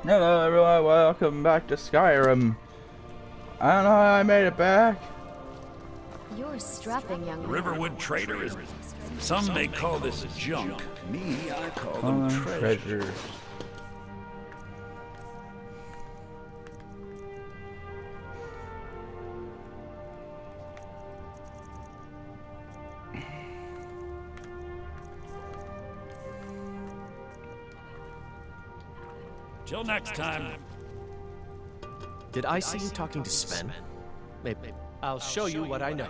Hello everyone, welcome back to Skyrim. I don't know how I made it back. You're a strapping young The man. Riverwood Trader is... Some may call this junk. Me, I call them treasure. Treasures. Till next time. Did I see you talking to Sven? Maybe. I'll show you what I know.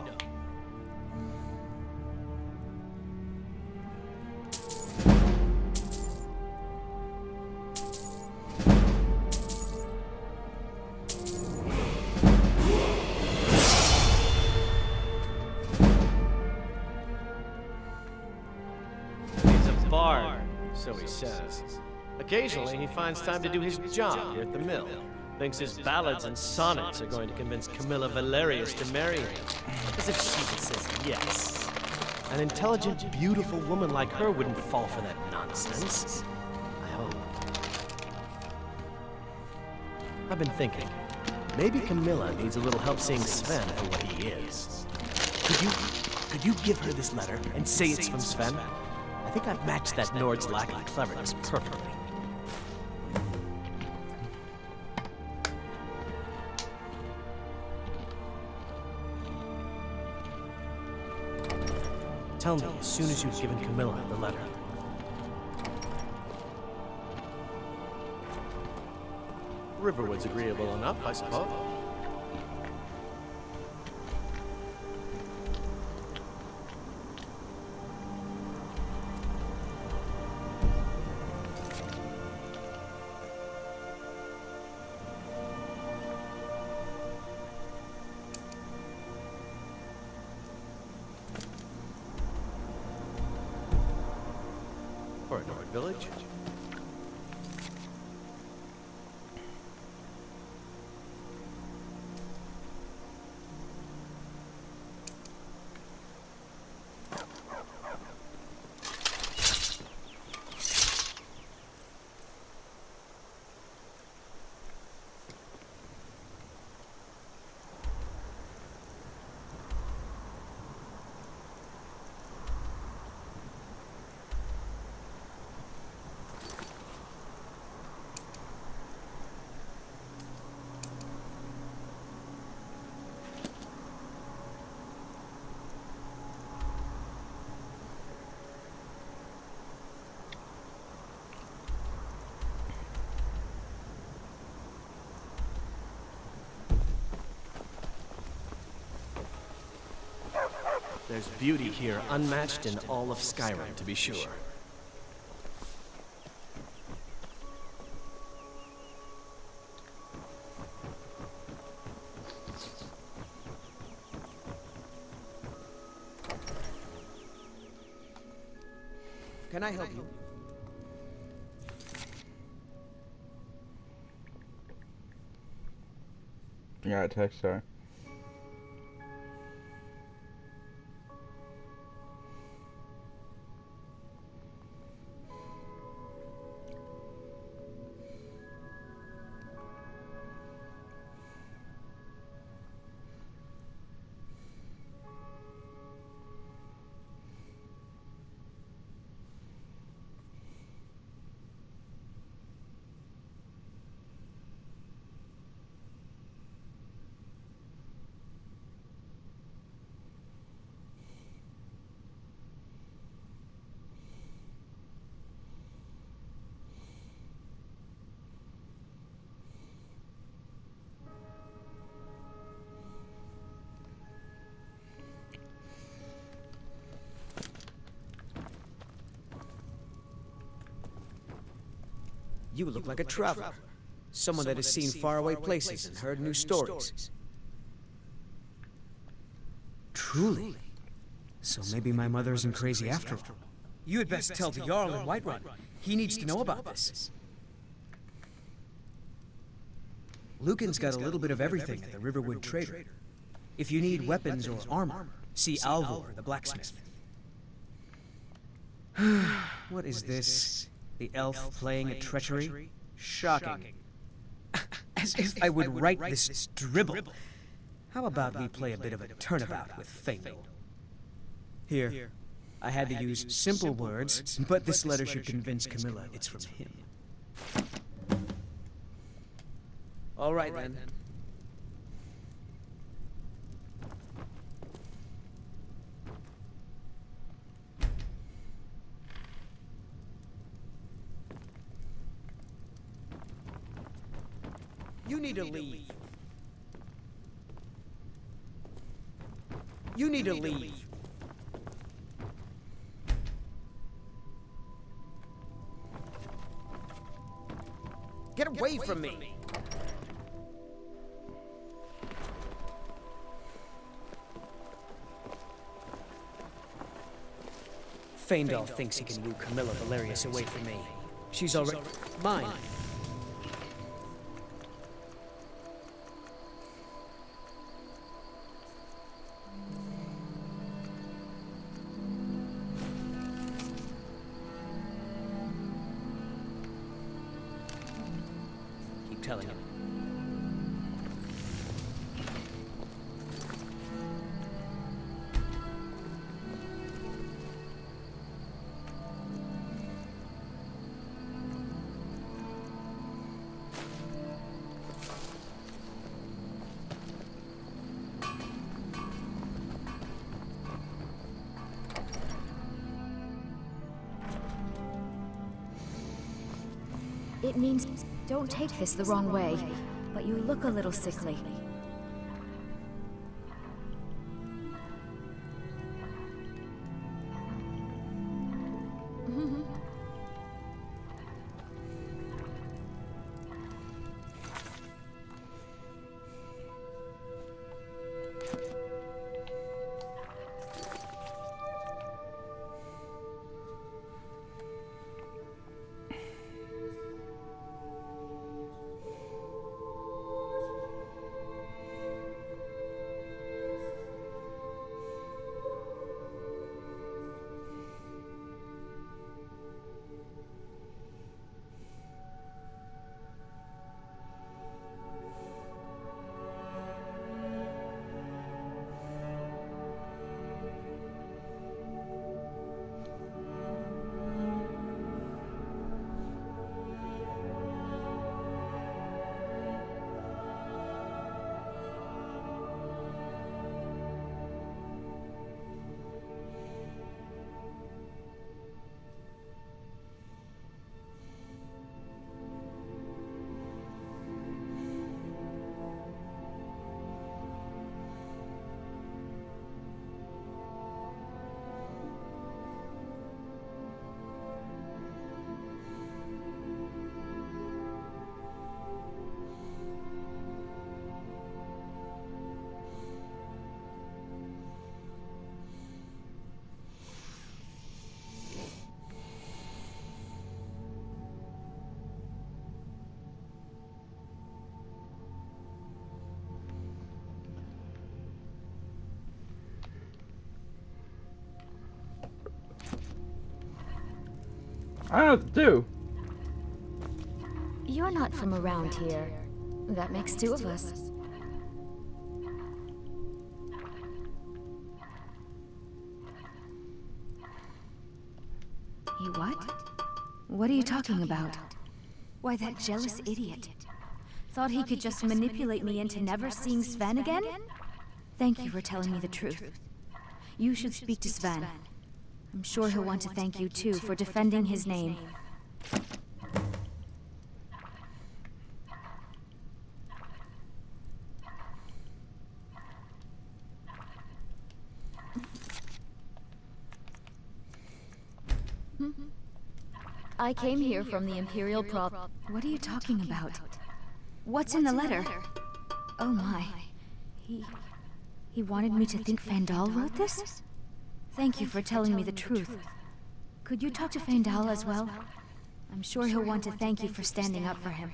He's a bard, so he says. Occasionally, he finds time to do his job here at the mill. Thinks his ballads and sonnets are going to convince Camilla Valerius to marry him. As if she would say yes. An intelligent, beautiful woman like her wouldn't fall for that nonsense. I hope. I've been thinking, maybe Camilla needs a little help seeing Sven for what he is. Could you give her this letter and say it's from Sven? I think I've matched that Nord's lack of cleverness perfectly. Tell me as soon as you've given Camilla the letter. Riverwood's agreeable enough, I suppose. For a Nord village? There's beauty here unmatched in all of Skyrim, to be sure. Can I help you? Yeah, I text her. You look like a traveler. Someone that has seen faraway places and heard new stories. Truly? So maybe my mother isn't crazy after all. You had best tell the Jarl in Whiterun. He needs to know about this. Lucan's got a little bit of everything at the Riverwood Trader. If you need weapons or armor, see Alvor, the blacksmith. What is this? The elf playing at treachery? Shocking. As if I would write this dribble. How about we play a bit of a turnabout with Fable? Here, I had to use simple words, but this letter should convince Camilla it's from him. All right, then. You need to leave. You need to leave. Get away from me! Faendal thinks he can woo Camilla Valerius away from me. She's already mine. Keep telling him. It means don't take this the wrong way, but you look a little sickly. I don't know what to do. You're not from around here. That makes two of us. You what? What are you talking about? Why, that jealous idiot. Thought he could just manipulate me into never seeing Sven again? Thank you for telling me the truth. You should speak to Sven. I'm sure he'll want to thank you too for defending his name. I came here from the Imperial Prop. What are you talking about? What's in the letter? Oh my. He wanted me to think Faendal wrote this? Thank you for telling me the truth. Could you talk to Faendal as well? I'm sure he'll want to thank you for standing up for him.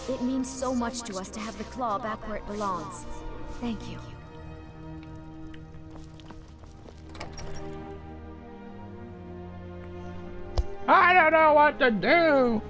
It means so much to us to have the claw back where it belongs. Thank you. I don't know what to do.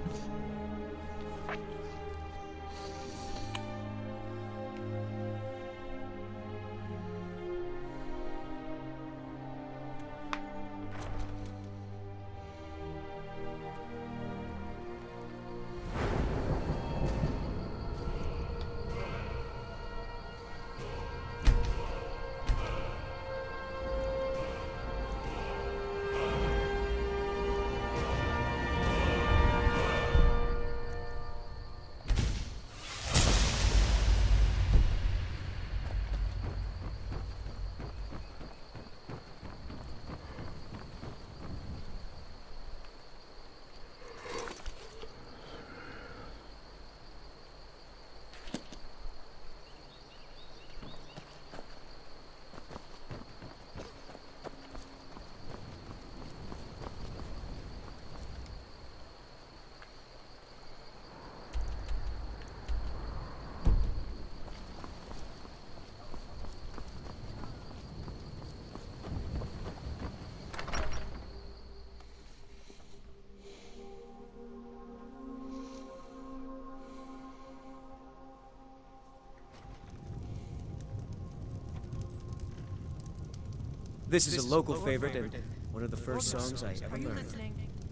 This is a local favorite and one of the first songs I ever learned.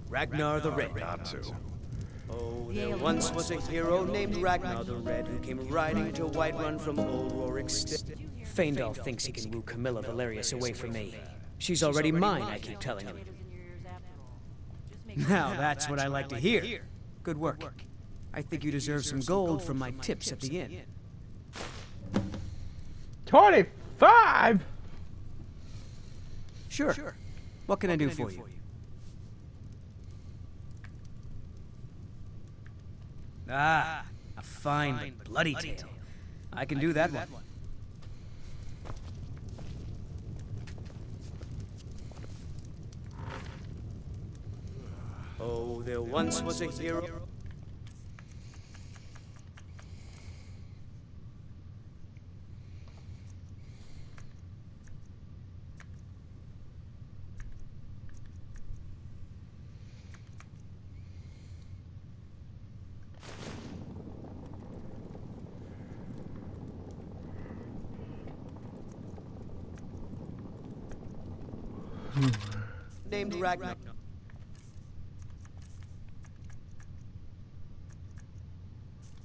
Ragnar the Red. Got to. Oh, there once was a hero named Ragnar the Red who came riding to Whiterun from old Rorik's stead. Feindal thinks he can woo Camilla Valerius away from me. She's already mine, I keep telling him. Now that's what I like to hear. Good work. I think you deserve some gold from my tips at the inn. 25? Sure. What can I do for you? Ah, a fine but bloody tale. I can do that one. Oh, there once was a hero. Named Ragnar.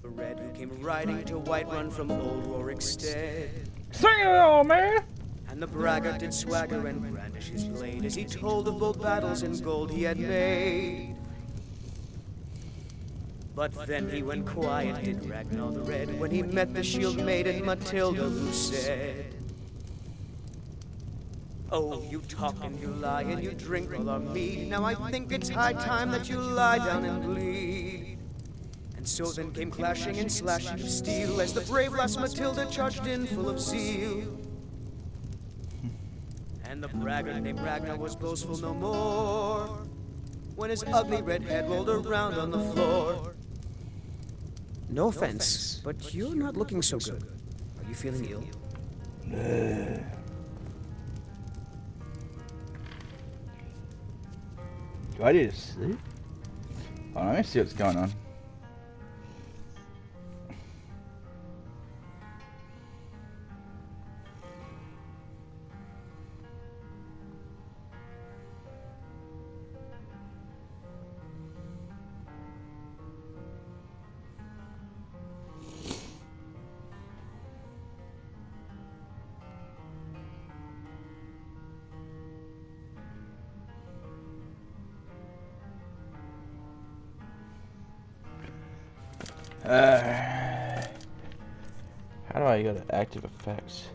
The Red who came riding to Whiterun from old Rorik's stead. Sing it all, man! And the braggart did swagger and brandish his blade as he told of bold battles and gold he had made. But then he went quiet, did Ragnar the Red, when he met the shield maiden Matilda, who said, "Oh, you talk and you lie and you drink all our mead. Now I think it's high time that you lie down and bleed." And so then came clashing and slashing of steel as the brave lass Matilda charged in full of zeal. And the braggart named Ragnar was boastful no more when his ugly red head rolled around on the floor. No offense, but you're not looking so good. Are you feeling ill? Do I need to sleep? Hold on, let me see what's going on. How do I go to active effects?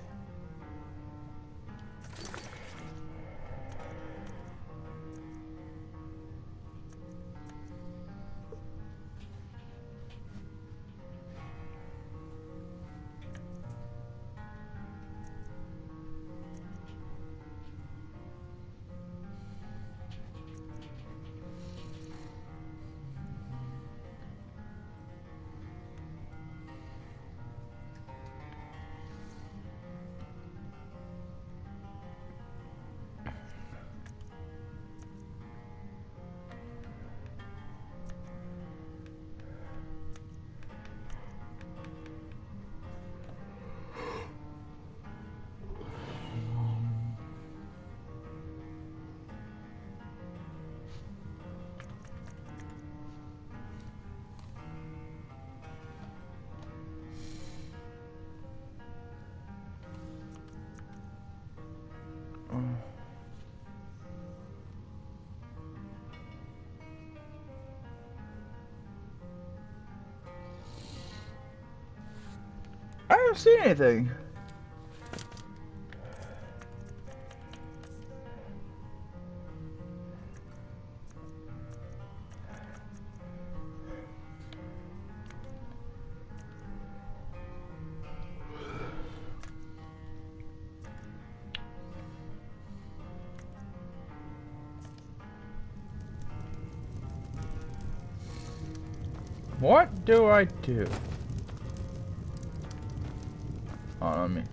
don't see anything. What do I do? On me.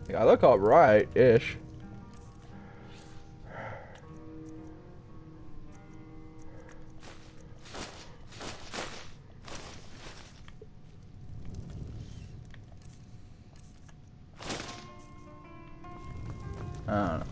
Yeah, I look alright-ish. I don't know.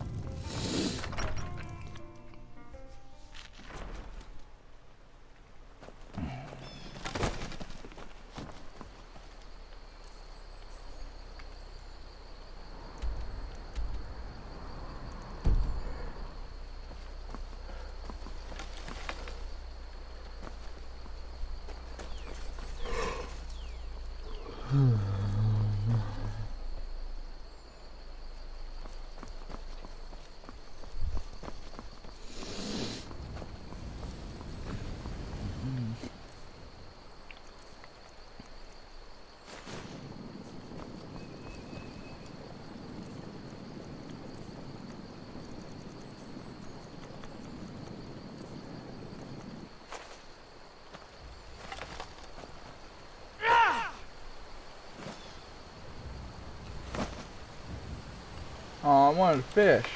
Oh, I wanted to fish.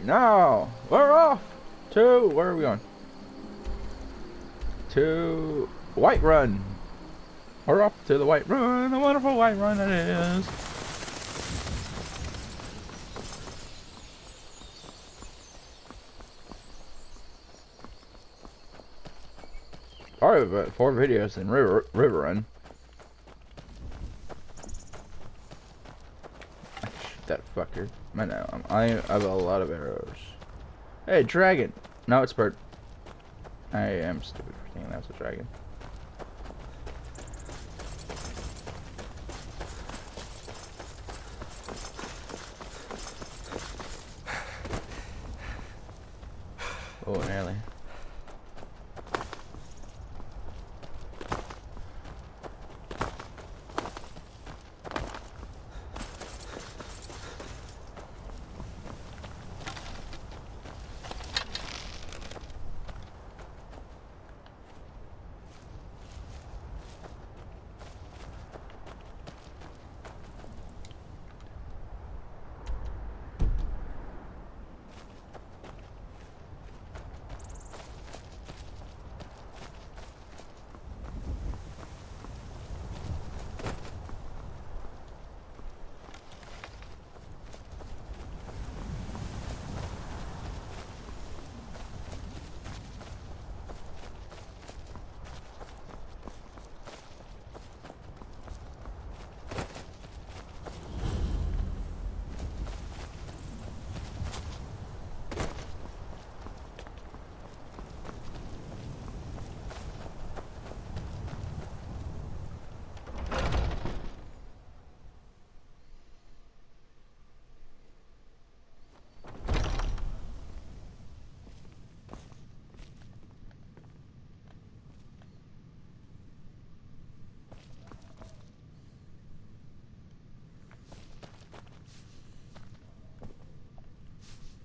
Now, we're off to, where are we going? To Whiterun. We're off to the Whiterun, the wonderful Whiterun it is. Alright, but 4 videos in Riverrun. Shoot that fucker. I know, I have a lot of arrows. Hey, dragon! No, it's bird. I am stupid for thinking that's a dragon. Oh, nearly.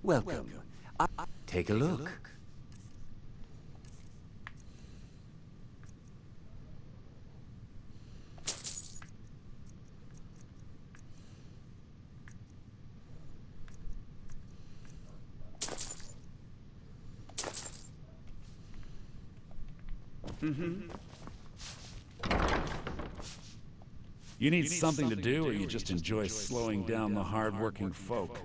Welcome. Take a look. You need something to do, or you just enjoy slowing down the hard-working folk?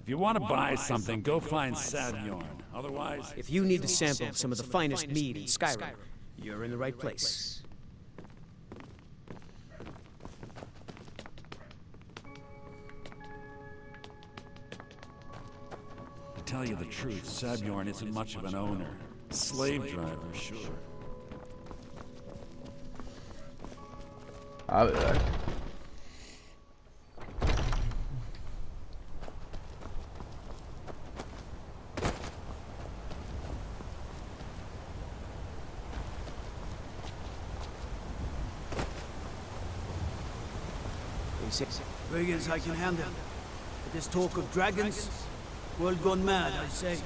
If you want to buy something, go find Sadyorn. Otherwise... If you need to sample some of the finest mead in Skyrim, you're in the right place. To tell you the truth, Sadyorn isn't much of an owner. Slave driver, sure. I'll be back. Brigands I can handle. But this talk of dragons, world gone mad, I say.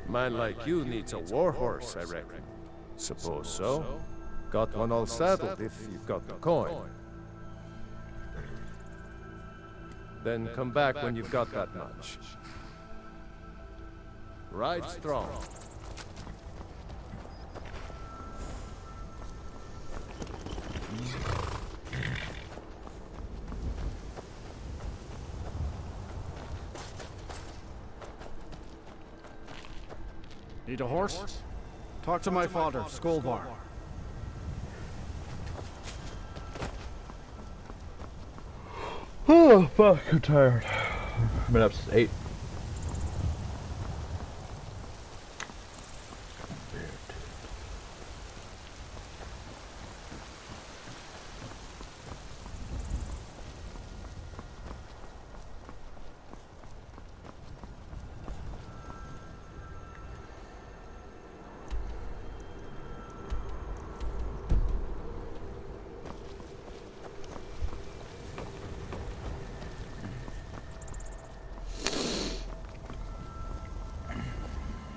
Man like you needs a war horse, I reckon. Suppose so. Got one all saddled if you've got the coin. Then come back when you've got that much. Ride strong. Need a horse? Talk to my father, Skolvar. Oh, fuck, I'm tired. I've been up since 8.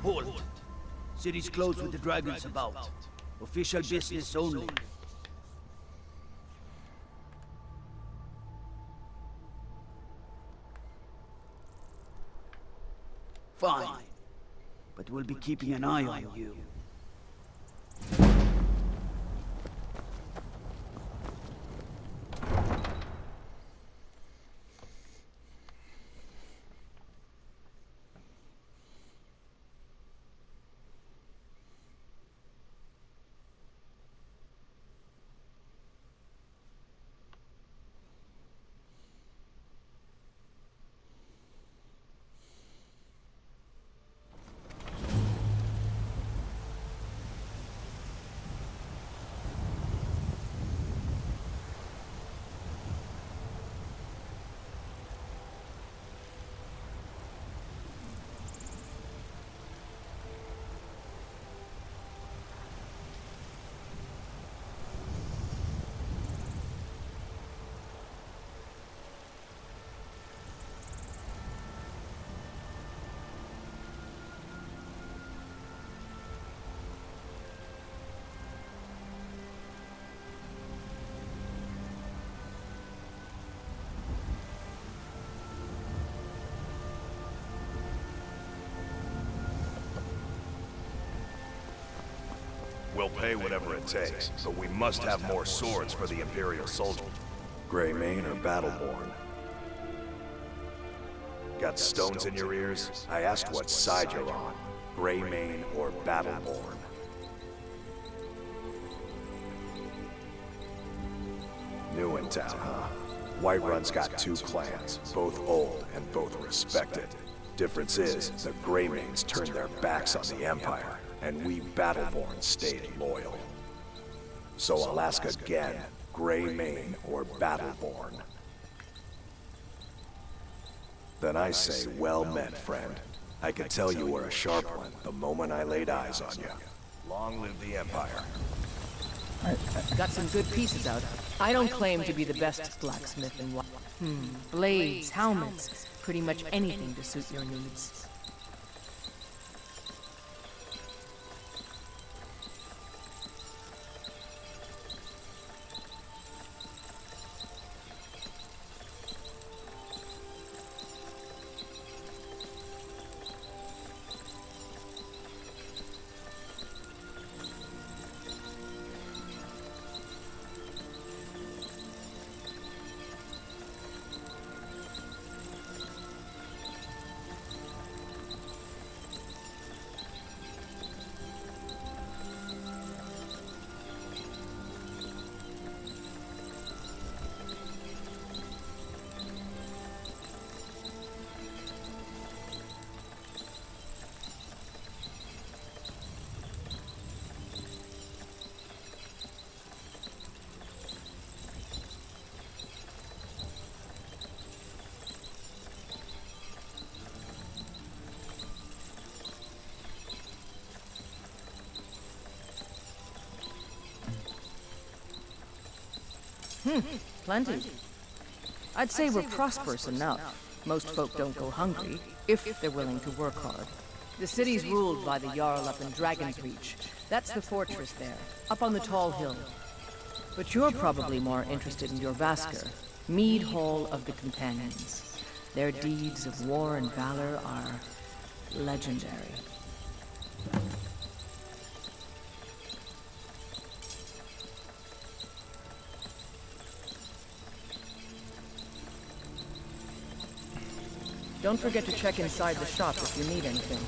Halt. City's closed with the dragons about. Official business only. Fine. But we'll be keeping an eye on you. We'll pay whatever it takes, but we must have more swords for the Imperial soldiers. Greymane or Battleborn? Got stones in your ears? I asked what side you're on. Greymane or Battleborn? New in town, huh? Whiterun's got two clans, both old and both respected. Difference is, the Greymanes turned their backs on the Empire, and we Battleborn stayed loyal. So I'll ask again, Greymane or Battleborn? Then I say, well met, friend. I could tell you were a sharp one the moment I laid eyes on you. Long live the Empire. Got some good pieces out. I don't claim to be the best blacksmith in what. Blades, helmets, pretty much anything to suit your needs. Plenty. I'd say we're prosperous enough. Most folk don't go hungry, if they're willing to work hard. The city's ruled by the Jarl up in Dragon's Reach. That's the fortress there, up on the tall hill. But you're probably more interested in your Vasker, Mead Hall of the Companions. Their deeds of war and valor are legendary. Don't forget to check inside the shop if you need anything.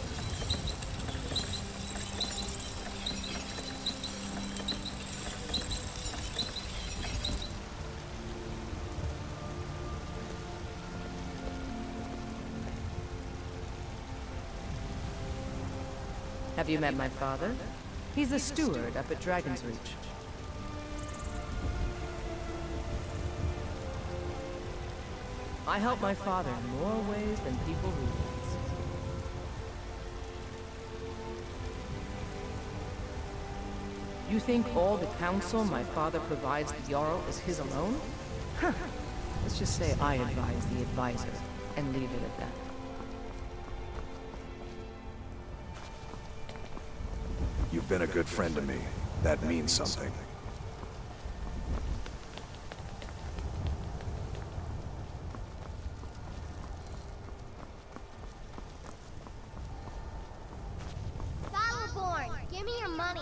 Have you met my father? He's the steward up at Dragon's Reach. I help my father in more ways than people realize. You think all the counsel my father provides the Jarl is his alone? Huh. Let's just say I advise the advisor, and leave it at that. You've been a good friend to me. That means something. Battleborn, give me your money.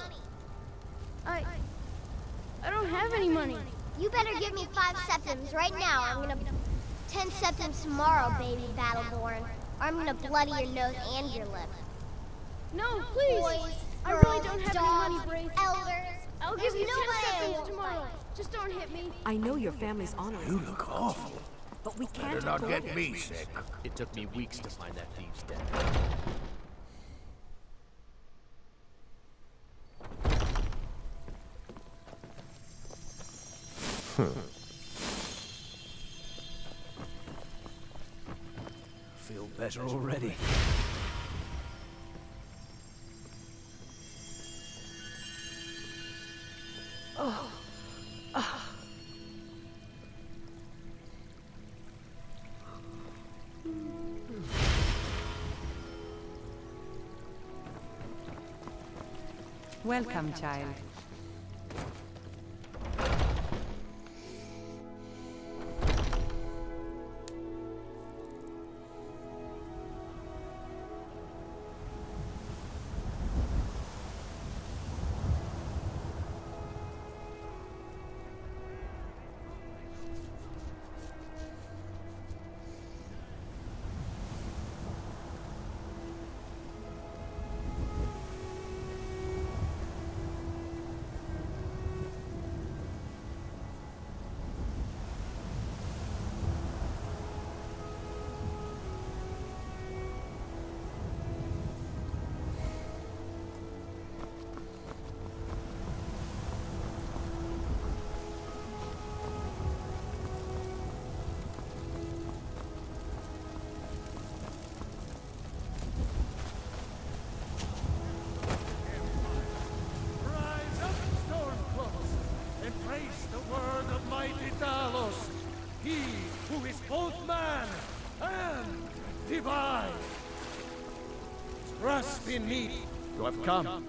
I don't have any money. You better give me 5 septims right now. I'm gonna 10 septims tomorrow, baby Battleborn. Or I'm gonna bloody your nose and your lip. No, please. Boys, I girls, really don't have dogs, any money, Braith. elders. I'll give There's you 10 nobody I seconds won't tomorrow. fight. Just don't hit me. I know your family's honored. You look awful. But we can't Better not afford get it. me sick. It took me weeks to find that thief's den. Feel better already. Welcome, child. need. You have come.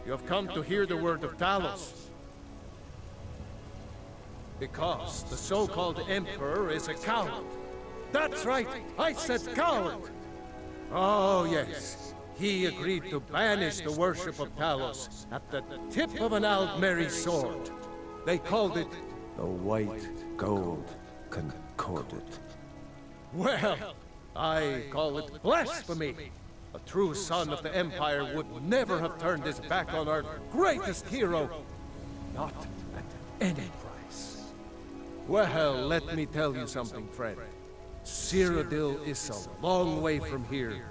You have come to hear the word of Talos. Because the so-called Emperor is a coward. That's right, I said coward! Oh yes, he agreed to banish the worship of Talos at the tip of an Aldmeri sword. They called it The White Gold Concordat. Well, I call it blasphemy. A true son of the Empire would never have turned his back on our greatest hero. Not at any price. Well, let me tell you something, friend. Cyrodiil is a long way from here.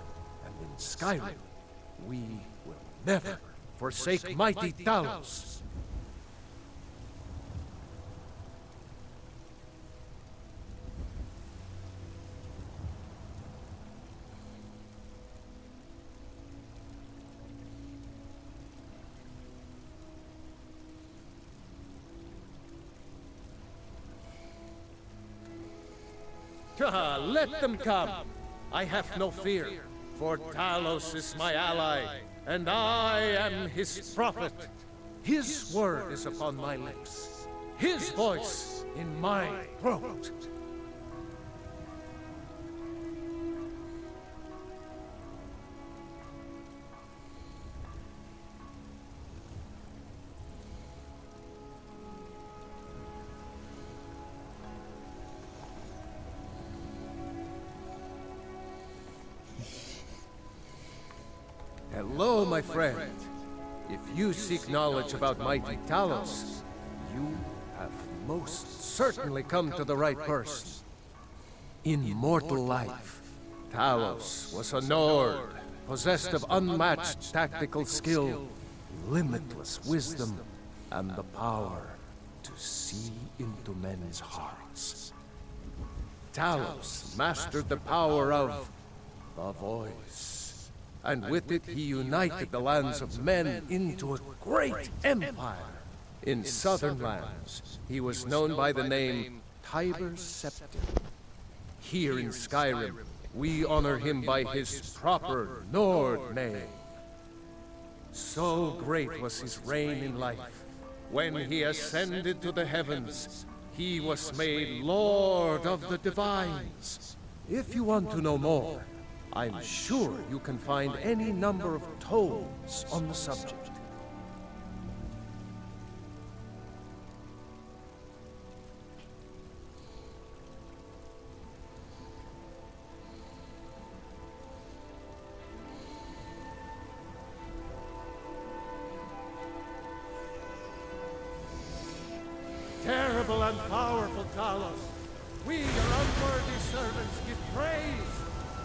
And in Skyrim, we will never forsake mighty Talos. Let them come. I have no fear, for Talos is my ally, and I am his prophet. His word is upon my lips, his voice in my throat. Hello, my friend. If you seek knowledge about mighty Talos, you have most certainly come to the right person. In mortal life, Talos was a Nord, possessed of unmatched tactical skill, limitless wisdom, and the power to see into men's hearts. Talos mastered the power of the voice. And with it, he united the lands of men into a great empire. In southern lands, he was known by the name Tiber Septim. Here in Skyrim, we honor him by his proper Nord name. So great was his reign in life. When he ascended to the heavens, he was made Lord of the Divines. If you want to know more, I'm sure you can find any number of tomes on the subject. Terrible and powerful Talos, we, your unworthy servants, give praise.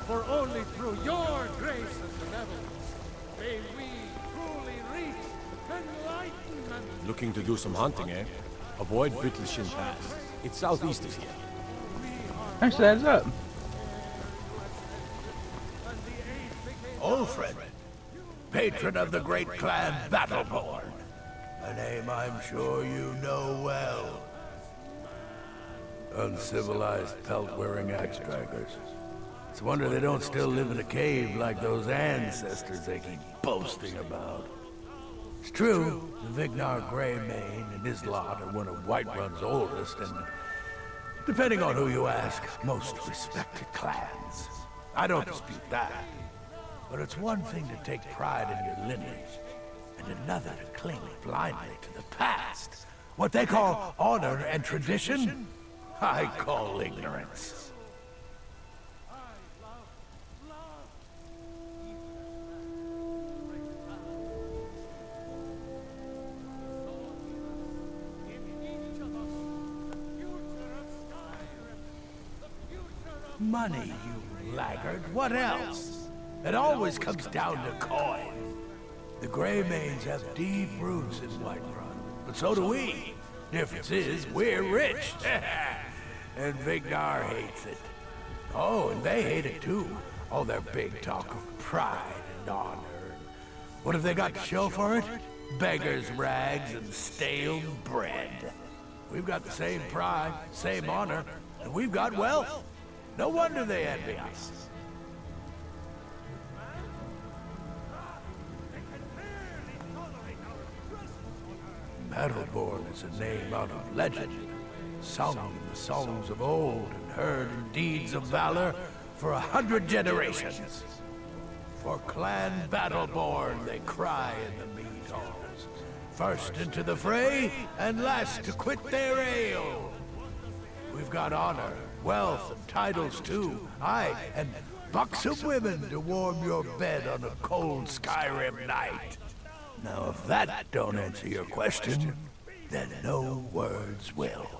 For only through your grace and benevolence may we truly reach enlightenment. Looking to do some hunting, eh? Avoid Wittelshin Pass. It's southeast of here. Actually, heads up. Ulfred, patron of the great clan Battleborn. A name I'm sure you know well. Uncivilized pelt-wearing axe-draggers. It's a wonder they don't still live in a cave like those ancestors they keep boasting about. It's true, the Vignar Greymane and his lot are one of Whiterun's oldest and, depending on who you ask, most respected clans. I don't dispute that. But it's one thing to take pride in your lineage, and another to cling blindly to the past. What they call honor and tradition, I call ignorance. Money, you laggard. What else? It always comes down to coin. The Greymanes have deep roots in Whiterun, but so do we. Difference is, we're rich. And Vignar hates it. Oh, and they hate it too. All their big talk of pride and honor. What have they got to show for it? Beggars' rags and stale bread. We've got the same pride, same honor, and we've got wealth. No wonder they envy us. Battleborn is a name out of legend, sung in the songs of old and heard in deeds of valor for 100 generations. For Clan Battleborn, they cry in the mead halls. First into the fray, and last to quit their ale. We've got honor, wealth, and titles too. Aye, and buxom women to warm your bed on a cold Skyrim night. Now, if that don't answer your question, then no words will.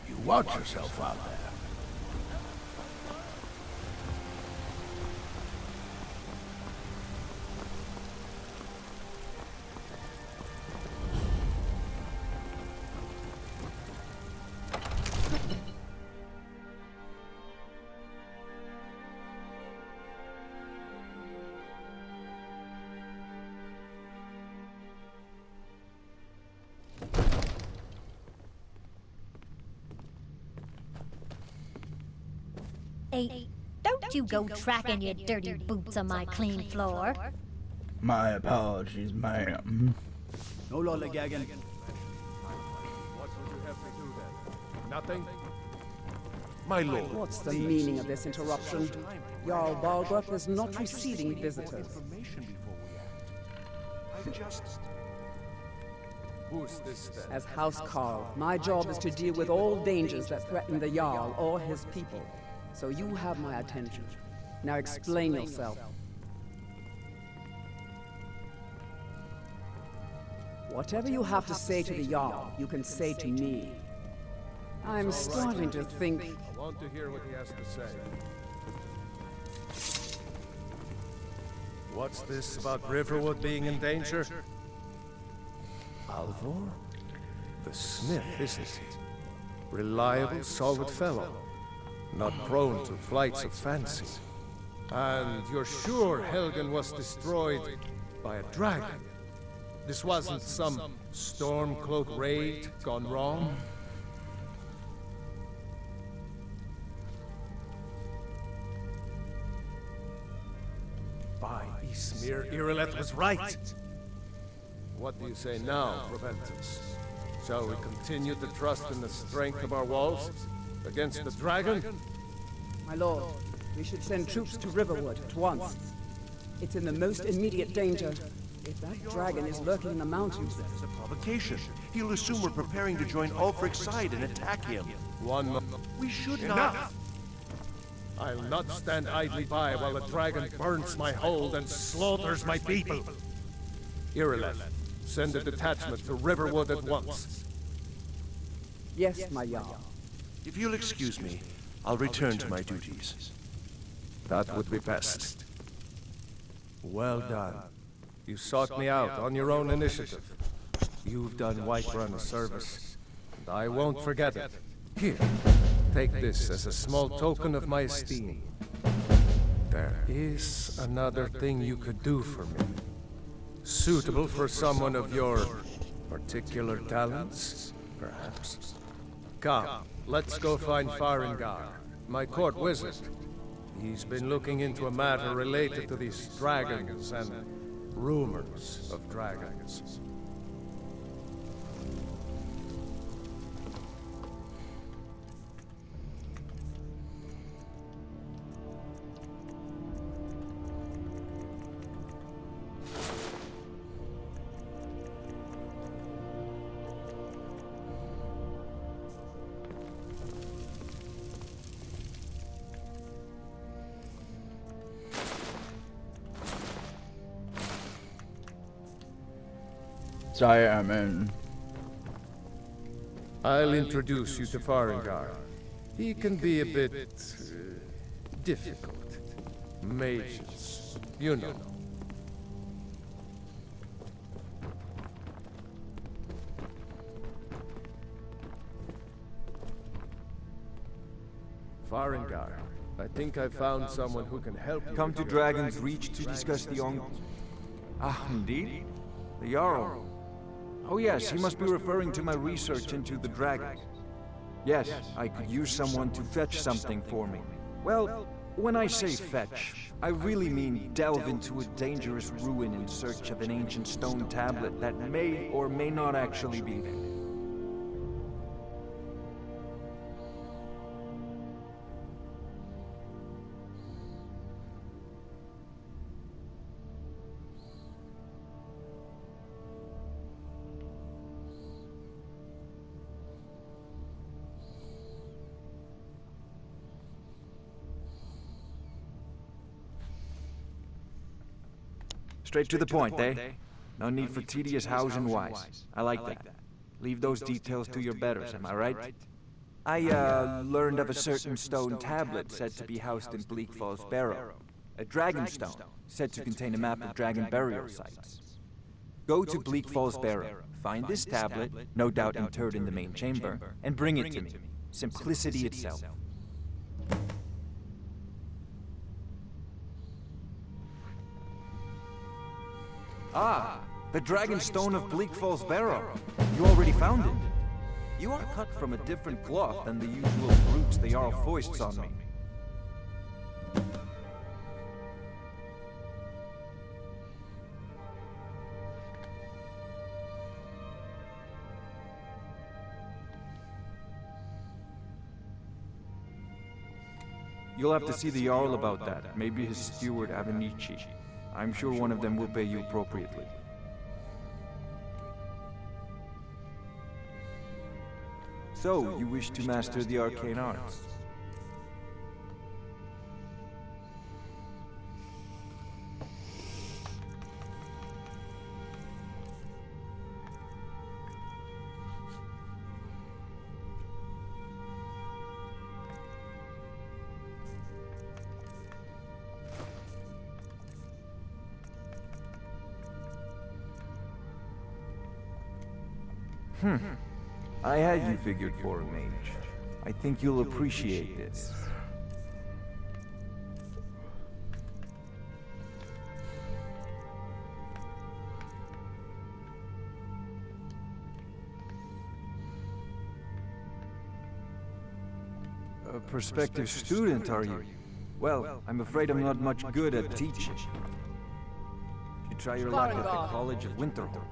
You watch yourself out there. Hey, don't you go tracking your dirty boots on my clean floor. My apologies, ma'am. No lollygagging. What would you have me do then? Nothing? My lord. What's the meaning of this interruption? Jarl Balgruuf is not receiving visitors. Who's this then? As House Carl, my job is to deal with all dangers that threaten the Jarl or his people. So you have my attention. Now explain yourself. Whatever you have to say to the Jarl, you can say to me. I'm starting to think... I want to hear what he has to say. What's this about Riverwood being in danger? Alvor? The smith, isn't he? Reliable, solid fellow. Not prone to flights of fancy. And you're sure Helgen was destroyed by a dragon? This wasn't some Stormcloak raid gone wrong? By Ysmir, Irileth was right! What do you say now, Proventus? Shall we continue to trust in the strength of our walls? Against the dragon? My lord, we should send troops to Riverwood at once. It's in the most immediate danger. If that dragon is lurking in the mountains... That is a provocation. He'll assume we're preparing to join Ulfric's side and attack him. We should not. I'll not stand idly by while a dragon burns my hold and slaughters my people. Irileth, send a detachment to Riverwood at once. Yes, my Jarl. If you'll excuse me, I'll return to my duties. That would be best. Well done. You sought me out on your own initiative. You've done Whiterun a service, and I won't forget it. Here, take this as a small token of my esteem. There is another thing you could do for me. Suitable for someone of your particular talents, perhaps. Come, let's go find Farengar, my court wizard. He's been looking into a matter related to these dragons and rumors of dragons. Sorry, I'm in. I'll introduce you to Farengar. He can be a bit... difficult. Mages, you know. Farengar, I think I found someone who can help you. Come to Dragon's Reach to discuss the Ah, indeed? The Jarl. Oh yes, he must be referring to my research into the dragon. Yes, I could use someone to fetch something for me. Well, when I say fetch, I really mean delve into a dangerous ruin in search of an ancient stone tablet that may or may not actually be there. Straight to the point, eh? No need for tedious hows and whys. I like that. Leave those details to your betters, am I right? I, learned of a certain stone tablet said to be housed in Bleak Falls Barrow. A dragon stone, said to contain a map of dragon burial sites. Go to Bleak Falls Barrow, find this tablet, no doubt interred in the main chamber, and bring it to me. Simplicity itself. Ah, the Dragon Stone of Bleak Falls Barrow. You already found it. You are cut from a different cloth than the usual brutes the Jarl foists on me. You'll have to see the Jarl about that, maybe his steward Avenici. I'm sure one of them will pay you appropriately. So, you wish to master the arcane arts? I had you figured for a mage. I think you'll appreciate this. A prospective student, are you? Well, I'm afraid I'm not much good at teaching. You try your luck at the College of Winterhold.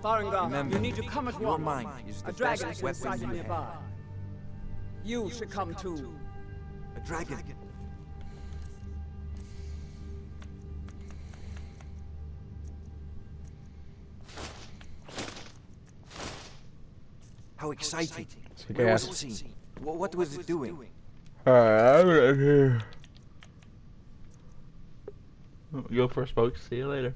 Farengar, you need to come at your once. mind is the A dragon best is in sight weapon you nearby. have. You should come too. A dragon. How exciting. Where was it seen? What was it doing? Alright, I'm right here. Go for a smoke. See you later.